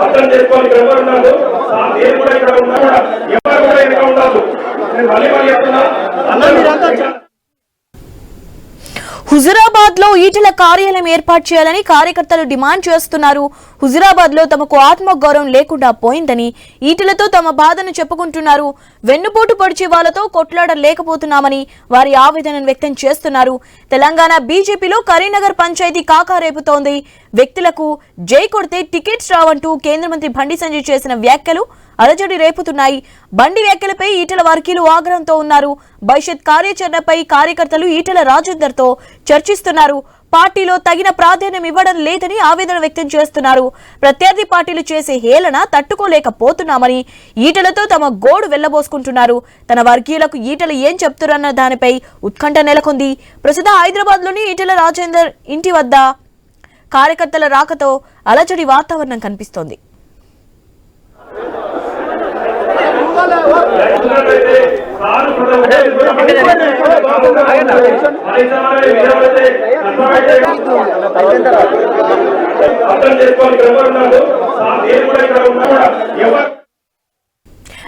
అర్థం చేసుకోవాలి. ఎవరు ఉన్నారు నేను కూడా ఇక్కడ ఉన్నా ఎవరు కూడా ఇక్కడ ఉండదు. నేను మళ్ళీ చెప్తున్నా, హుజురాబాద్ లో ఈటెల కార్యాలయం ఏర్పాటు చేయాలని కార్యకర్తలు డిమాండ్ చేస్తున్నారు. హుజురాబాద్ లో తమకు ఆత్మగౌరవం లేకుండా పోయిందని ఈటెలతో తమ బాధను చెప్పుకుంటున్నారు. వెన్నుపోటు పొడిచే వాళ్లతో కొట్లాడలేకపోతున్నామని వారి ఆవేదనను వ్యక్తం చేస్తున్నారు. తెలంగాణ బీజేపీలో కరీంనగర్ పంచాయతీ కాకారేపుతోంది. వ్యక్తులకు జై కొడితే టికెట్స్ రావంటూ కేంద్ర మంత్రి బండి సంజయ్ చేసిన వ్యాఖ్యలు అలజడి రేపుతున్నాయి. బండి వ్యాఖ్యలపై ఈటెల వర్గీయులు ఆగ్రహంతో ఉన్నారు. భవిష్యత్ కార్యాచరణపై కార్యకర్తలు ఈటెల రాజేందర్తో చర్చిస్తున్నారు. పార్టీలో తగిన ప్రాధాన్యం ఇవ్వడం లేదని ఆవేదన వ్యక్తం చేస్తున్నారు. ప్రత్యర్థి పార్టీలు చేసే హేళన తట్టుకోలేకపోతున్నామని ఈటెలతో తమ గోడు వెళ్లబోసుకుంటున్నారు. తన వర్గీయులకు ఈటెల ఏం చెప్తురన్న దానిపై ఉత్కంఠ నెలకొంది. ప్రస్తుతం హైదరాబాద్ లోని ఈటెల రాజేందర్ ఇంటి వద్ద కార్యకర్తల రాకతో అలజడి వాతావరణం కనిపిస్తోంది.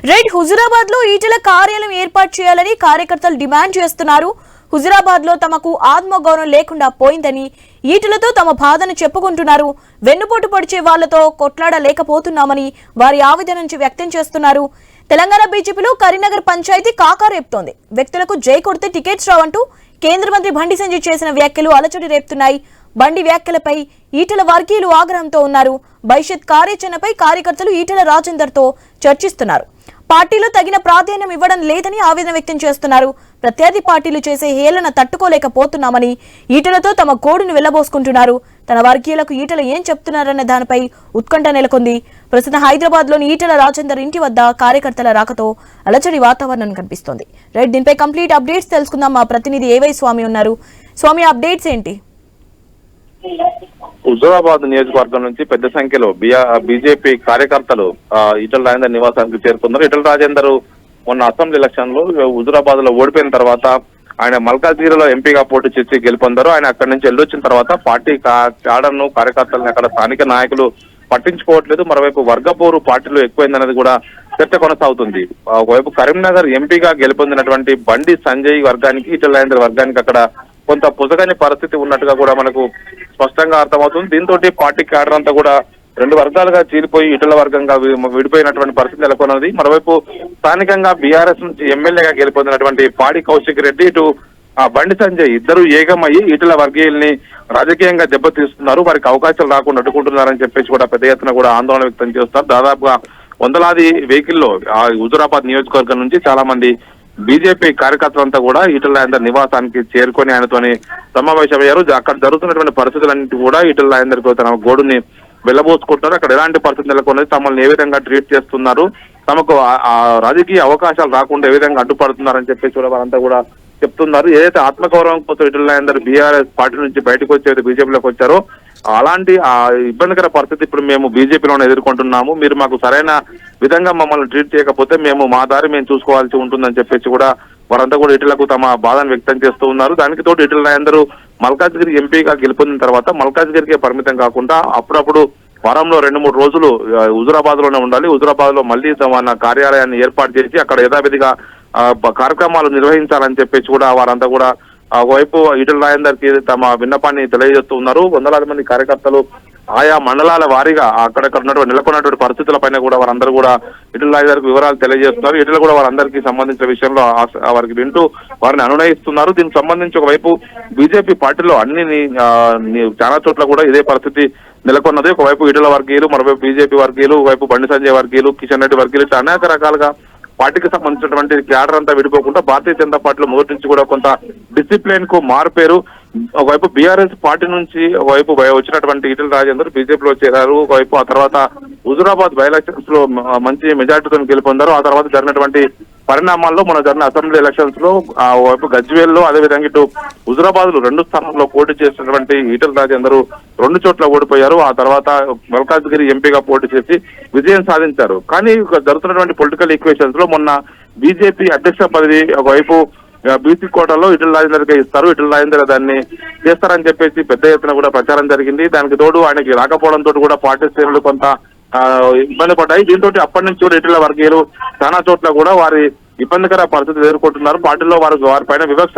రైట్, హుజురాబాద్ లో ఈటెల కార్యాలయం ఏర్పాటు చేయాలని కార్యకర్తలు డిమాండ్ చేస్తున్నారు. హుజురాబాద్ లో తమకు ఆత్మగౌరవం లేకుండా పోయిందని ఈటెలతో తమ బాధను చెప్పుకుంటున్నారు. వెన్నుపోటు పొడిచే వాళ్లతో కొట్లాడలేకపోతున్నామని వారి ఆవేదన నుంచి వ్యక్తం చేస్తున్నారు. తెలంగాణ బీజేపీలో కరీంనగర్ పంచాయతీ కాకారేపుతోంది. వ్యక్తులకు జై కొడితే టికెట్స్ రావంటూ కేంద్ర మంత్రి బండి సంజయ్ చేసిన వ్యాఖ్యలు అలచడి రేపుతున్నాయి. బండి వ్యాఖ్యలపై ఈటెల వర్గీయులు ఆగ్రహంతో ఉన్నారు. భవిష్యత్ కార్యాచరణపై కార్యకర్తలు ఈటెల రాజేందర్తో చర్చిస్తున్నారు. పార్టీలో తగిన ప్రాధాన్యం ఇవ్వడం లేదని ఆవేదన వ్యక్తం చేస్తున్నారు. ప్రత్యర్థి పార్టీలు చేసే హేళన తట్టుకోలేకపోతున్నామని ఈటెలతో తమ గోడును వెళ్లబోసుకుంటున్నారు. తన వర్గీయులకు ఈటెల ఏం చెప్తున్నారన్న దానిపై ఉత్కంఠ నెలకొంది. ప్రస్తుతం హైదరాబాద్ లోని ఈటెల రాజేందర్ ఇంటి వద్ద కార్యకర్తల రాకతో అలచడి వాతావరణం కనిపిస్తోంది. రైట్, దీనిపై కంప్లీట్ అప్డేట్స్ తెలుసుకుందాం. మా ప్రతినిధి ఏవై స్వామి ఉన్నారు. స్వామి, అప్డేట్స్ ఏంటి? హుజురాబాద్ నియోజకవర్గం నుంచి పెద్ద సంఖ్యలో బీజేపీ కార్యకర్తలు ఈటెల రాజేందర్ నివాసానికి చేరుకున్నారు. ఈటెల రాజేందర్ మొన్న అసెంబ్లీ ఎలక్షన్ లో హుజురాబాద్ లో ఓడిపోయిన తర్వాత ఆయన మల్కాజ్గిరిలో ఎంపీగా పోటీ చేసి గెలుపొందారు. ఆయన అక్కడి నుంచి వెళ్ళొచ్చిన తర్వాత పార్టీ క్యాడర్ను కార్యకర్తలను అక్కడ స్థానిక నాయకులు పట్టించుకోవట్లేదు. మరోవైపు వర్గపోరు పార్టీలో ఎక్కువైందనేది కూడా చర్చ కొనసాగుతుంది. ఒకవైపు కరీంనగర్ ఎంపీగా గెలుపొందినటువంటి బండి సంజయ్ వర్గానికి ఈటెల రాజేందర్ వర్గానికి అక్కడ కొంత పుసగని పరిస్థితి ఉన్నట్టుగా కూడా మనకు స్పష్టంగా అర్థమవుతుంది. దీంతో పార్టీ క్యాడర్ అంతా కూడా రెండు వర్గాలుగా చీలిపోయి ఈటెల వర్గంగా విడిపోయినటువంటి పరిస్థితి నెలకొన్నది. మరోవైపు స్థానికంగా బీఆర్ఎస్ నుంచి ఎమ్మెల్యేగా గెలుపొందినటువంటి పాడి కౌశిక్ రెడ్డి, ఇటు బండి సంజయ్ ఇద్దరు ఏకమయ్యి ఈటెల వర్గీయుల్ని రాజకీయంగా దెబ్బతీస్తున్నారు, వారికి అవకాశాలు రాకుండా అడ్డుకుంటున్నారని చెప్పేసి కూడా పెద్ద ఎత్తున కూడా ఆందోళన వ్యక్తం చేస్తున్నారు. దాదాపుగా వందలాది వెహికల్లో హుజురాబాద్ నియోజకవర్గం నుంచి చాలా మంది బీజేపీ కార్యకర్తలంతా కూడా ఈటెల రాజేందర్ నివాసానికి చేరుకొని ఆయనతోని సమావేశమయ్యారు. అక్కడ జరుగుతున్నటువంటి పరిస్థితులన్నింటి కూడా ఈటెల రాజేందర్ తన గోడుని వెళ్లబోసుకుంటున్నారు. అక్కడ ఎలాంటి పరిస్థితి నెలకొన్నది, తమల్ని ఏ విధంగా ట్రీట్ చేస్తున్నారు, తమకు రాజకీయ అవకాశాలు రాకుండా ఏ విధంగా అడ్డుపడుతున్నారని చెప్పేసి కూడా వారంతా కూడా చెప్తున్నారు. ఏదైతే ఆత్మగౌరవం కోసం ఈటెల రాజేందర్ బీఆర్ఎస్ పార్టీ నుంచి బయటకు వచ్చి బీజేపీలోకి వచ్చారో అలాంటి ఇబ్బందికర పరిస్థితి ఇప్పుడు మేము బీజేపీలోనే ఎదుర్కొంటున్నాము, మీరు మాకు సరైన విధంగా మమ్మల్ని ట్రీట్ చేయకపోతే మేము మా దారి మేము చూసుకోవాల్సి ఉంటుందని చెప్పేసి కూడా వారంతా కూడా ఈటెలకు తమ బాధను వ్యక్తం చేస్తూ ఉన్నారు. దానికి తోడు ఈటెల రాజేందర్ మల్కాజ్గిరి ఎంపీగా గెలుపొందిన తర్వాత మల్కాజ్గిరికే పరిమితం కాకుండా అప్పుడప్పుడు వారంలో 2-3 రోజులు హుజురాబాద్ లోనే ఉండాలి. హుజురాబాద్ లో మళ్లీ తమ కార్యాలయాన్ని ఏర్పాటు చేసి అక్కడ యథావిధిగా కార్యక్రమాలు నిర్వహించాలని చెప్పేసి కూడా వారంతా కూడా ఒకవైపు ఈటెల రాజేందర్ కి తమ విన్నపాన్ని తెలియజేస్తూ ఉన్నారు. వందలాది మంది కార్యకర్తలు ఆయా మండలాల వారీగా అక్కడక్కడ ఉన్నటువంటి నెలకొన్నటువంటి పరిస్థితుల పైన కూడా వారందరూ కూడా ఈటెల రాజేందర్కు వివరాలు తెలియజేస్తున్నారు. ఈటెల కూడా వారందరికీ సంబంధించిన విషయంలో వారికి వింటూ వారిని అనునయిస్తున్నారు. దీనికి సంబంధించి ఒకవైపు బీజేపీ పార్టీలో చాలా చోట్ల కూడా ఇదే పరిస్థితి నెలకొన్నది. ఒకవైపు ఈటెల వర్గీయులు, మరోవైపు బీజేపీ వర్గీయులు, ఒకవైపు బండి సంజయ్ వర్గీయులు, కిషన్ రెడ్డి వర్గీయులు, ఇట్లా అనేక రకాలుగా పార్టీకి సంబంధించినటువంటి క్యాడర్ అంతా విడిపోకుండా భారతీయ జనతా పార్టీలో మొదటి నుంచి కూడా కొంత డిసిప్లిన్ కు మారుపేరు. ఒకవైపు బీఆర్ఎస్ పార్టీ నుంచి ఒకవైపు వచ్చినటువంటి ఈటెల రాజేందర్ బీజేపీలో చేరారు. ఒకవైపు ఆ తర్వాత హుజురాబాద్ బై ఎలక్షన్స్ లో మంచి మెజార్టీతో గెలుపొందారు. ఆ తర్వాత జరిగినటువంటి పరిణామాల్లో మన జరిగిన అసెంబ్లీ ఎలక్షన్స్ లో ఒకవైపు గజ్వేల్ లో, అదేవిధంగా ఇటు హుజురాబాద్ లో 2 స్థానాల్లో పోటీ చేసినటువంటి ఈటెల రాజేందర్ 2 చోట్ల ఓడిపోయారు. ఆ తర్వాత మల్కాజ్గిరి ఎంపీగా పోటీ చేసి విజయం సాధించారు. కానీ జరుగుతున్నటువంటి పొలిటికల్ ఈక్వేషన్స్ లో మొన్న బీజేపీ అధ్యక్ష పదవి ఒకవైపు బీసీ కోటాలో ఈటెల రాజేందర్కే ఇస్తారు. ఈటెల రాజేందర్ దాన్ని చేస్తారని చెప్పేసి పెద్ద ఎత్తున కూడా ప్రచారం జరిగింది. దానికి తోడు ఆయనకి రాకపోవడంతో కూడా పార్టీ శ్రేణులు కొంత ఇబ్బంది పడ్డాయి. దీంతో అప్పటి నుంచి కూడా ఈటెల వర్గీయులు చాలా చోట్ల కూడా వారి ఇబ్బందికర పరిస్థితులు ఎదుర్కొంటున్నారు. పార్టీలో వారి పైన వివక్ష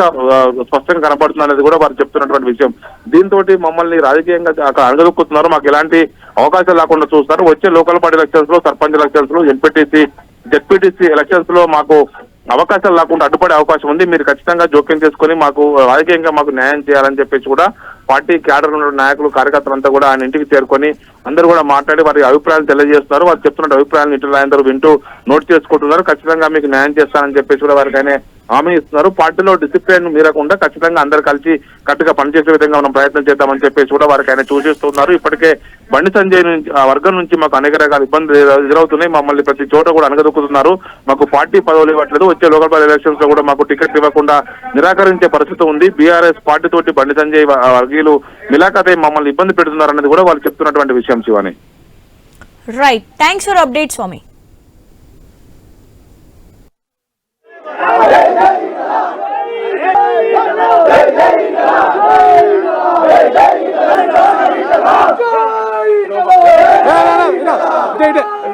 స్పష్టంగా కనపడుతుంది అనేది కూడా వారు చెప్తున్నటువంటి విషయం. దీంతో మమ్మల్ని రాజకీయంగా అక్కడ అణగదొక్కుతున్నారు, మాకు ఎలాంటి అవకాశాలు లేకుండా చూస్తారు. వచ్చే లోకల్ పార్టీ ఎలక్షన్స్ లో, సర్పంచ్ ఎలక్షన్స్ లో, ఎంపీటీసీ, జెడ్పీటీసీ ఎలక్షన్స్ లో మాకు అవకాశాలు లేకుండా అడ్డుపడే అవకాశం ఉంది. మీరు ఖచ్చితంగా జోక్యం చేసుకుని మాకు రాజకీయంగా మాకు న్యాయం చేయాలని చెప్పేసి కూడా పార్టీ క్యాడర్ ఉన్న నాయకులు, కార్యకర్తలంతా కూడా ఆయన ఇంటికి చేరుకొని అందరూ కూడా మాట్లాడి వారి అభిప్రాయాలు తెలియజేస్తున్నారు. వారు చెప్తున్న అభిప్రాయాలను ఈటెల రాజేందర్ వింటూ నోట్ చేసుకుంటున్నారు. ఖచ్చితంగా మీకు న్యాయం చేస్తానని చెప్పేసి కూడా వారికి ఆయన హామీ ఇస్తున్నారు. పార్టీలో డిసిప్లిన్ మీరకుండా ఖచ్చితంగా అందరు కలిసి కట్టుగా పనిచేసే విధంగా మనం ప్రయత్నం చేద్దామని చెప్పేసి కూడా వారికి ఆయన సూచిస్తున్నారు. ఇప్పటికే బండి సంజయ్ వర్గం నుంచి మాకు అనేక రకాల ఇబ్బందులు ఎదురవుతున్నాయి. మమ్మల్ని ప్రతి చోట కూడా అణగదొక్కుతున్నారు. మాకు పార్టీ పదవులు ఇవ్వట్లేదు. వచ్చే లోకల్ బాడీ ఎలక్షన్స్ లో కూడా మాకు టికెట్ ఇవ్వకుండా నిరాకరించే పరిస్థితి ఉంది. బీఆర్ఎస్ పార్టీ తోటి బండి సంజయ్ వర్గీయులు మిలాఖతే మమ్మల్ని ఇబ్బంది పెడుతున్నారు అన్నది కూడా వాళ్ళు చెప్తున్నటువంటి విషయం. Shivani, right, thanks for update Swami. Did it.